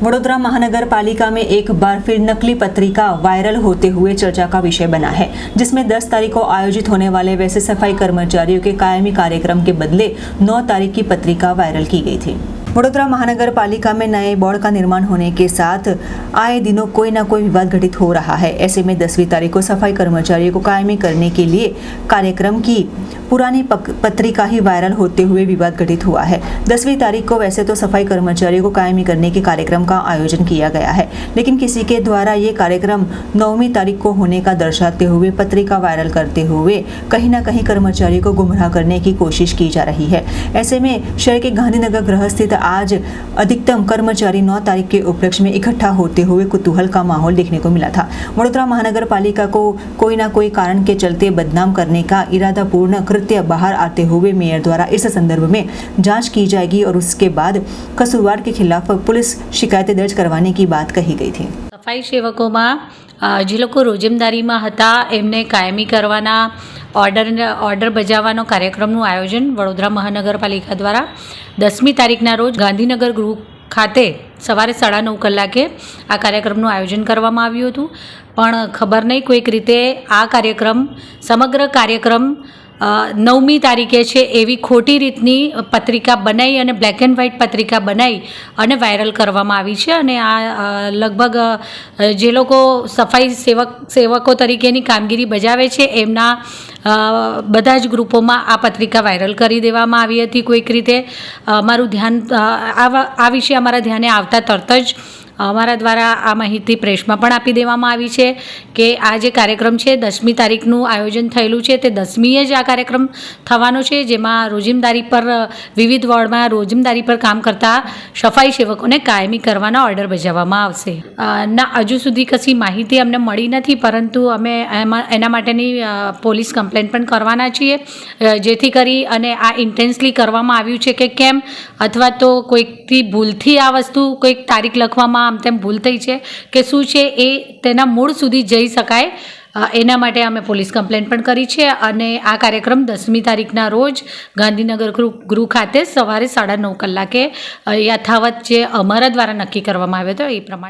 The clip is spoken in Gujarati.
वडोदरा महानगर पालिका में एक बार फिर नकली पत्रिका वायरल होते हुए चर्चा का विषय बना है, जिसमें 10 तारीख को आयोजित होने वाले वैसे सफाई कर्मचारियों के कायमी कार्यक्रम के बदले 9 तारीख की पत्रिका वायरल की गई थी। वडोदरा महानगर पालिका में नए बोर्ड का निर्माण होने के साथ आए दिनों कोई ना कोई विवाद घटित हो रहा है। ऐसे में 10वीं तारीख को सफाई कर्मचारियों को कायमी करने के लिए कार्यक्रम की पुरानी पत्रिका ही वायरल होते हुए विवाद घटित हुआ है। 10वीं तारीख को वैसे तो सफाई कर्मचारियों को कायमी करने के कार्यक्रम का आयोजन किया गया है, लेकिन किसी के द्वारा ये कार्यक्रम 9वीं तारीख को होने का दर्शाते हुए पत्रिका वायरल करते हुए कहीं ना कहीं कर्मचारियों को गुमराह करने की कोशिश की जा रही है। ऐसे में शहर के गांधीनगर गृह स्थित आज अधिकतम कर्मचारी 9 तारीख के उपलक्ष्य में इकट्ठा होते हुए कुतूहल का माहौल देखने को मिला था। वडोदरा महानगर पालिका को कोई ना कोई कारण के चलते बदनाम करने का इरादापूर्ण कृत्य बाहर आते हुए मेयर द्वारा इस संदर्भ में जांच की जाएगी और उसके बाद कसूरवार के खिलाफ पुलिस शिकायतें दर्ज करवाने की बात कही गई थी। सफाई सेवकों જે લોકો રોજમદારીમાં હતા એમને કાયમી કરવાના ઓર્ડર બજાવવાનો કાર્યક્રમનું આયોજન વડોદરા મહાનગરપાલિકા દ્વારા 10મી તારીખના રોજ ગાંધીનગર ગૃહ ખાતે સવારે 9:30 કલાકે આ કાર્યક્રમનું આયોજન કરવામાં આવ્યું હતું, પણ ખબર નહીં કોઈક રીતે આ કાર્યક્રમ સમગ્ર કાર્યક્રમ 9મી તારીખે છે એવી ખોટી રીતની પત્રિકા બનાવી અને બ્લેક એન્ડ વ્હાઇટ પત્રિકા બનાવી અને વાયરલ કરવામાં આવી છે અને આ લગભગ જે લોકો સફાઈ સેવકો તરીકેની કામગીરી બજાવે છે એમના બધા જ ગ્રુપોમાં આ પત્રિકા વાયરલ કરી દેવામાં આવી હતી। કોઈક રીતે અમારું ધ્યાન આ વિશે અમારા ધ્યાને આવતા તરત જ અમારા દ્વારા આ માહિતી પ્રેસમાં પણ આપી દેવામાં આવી છે કે આ જે કાર્યક્રમ છે 10મી તારીખનું આયોજન થયેલું છે તે 10મીએ જ આ કાર્યક્રમ થવાનો છે, જેમાં રોજમદારી પર વિવિધ વોર્ડમાં રોજમદારી પર કામ કરતા સફાઈ સેવકોને કાયમી કરવાના ઓર્ડર બજાવવામાં આવશે। ના હજુ સુધી કશી માહિતી અમને મળી નથી, પરંતુ અમે એના માટેની પોલીસ કમ્પ્લેન પણ કરવાના છીએ, જેથી કરી અને આ ઇન્ટેન્સલી કરવામાં આવ્યું છે કે કેમ, અથવા તો કોઈકથી ભૂલથી આ વસ્તુ કોઈક તારીખ લખવામાં આમ તેમ ભૂલ થઈ છે કે શું છે એ તેના મૂળ સુધી જઈ શકાય એના માટે અમે પોલીસ કમ્પ્લેન પણ કરી છે અને આ કાર્યક્રમ 10મી તારીખના રોજ ગાંધીનગર ગૃહ ખાતે સવારે 9:30 કલાકે યથાવત જે અમારા દ્વારા નક્કી કરવામાં આવ્યો હતો એ પ્રમાણે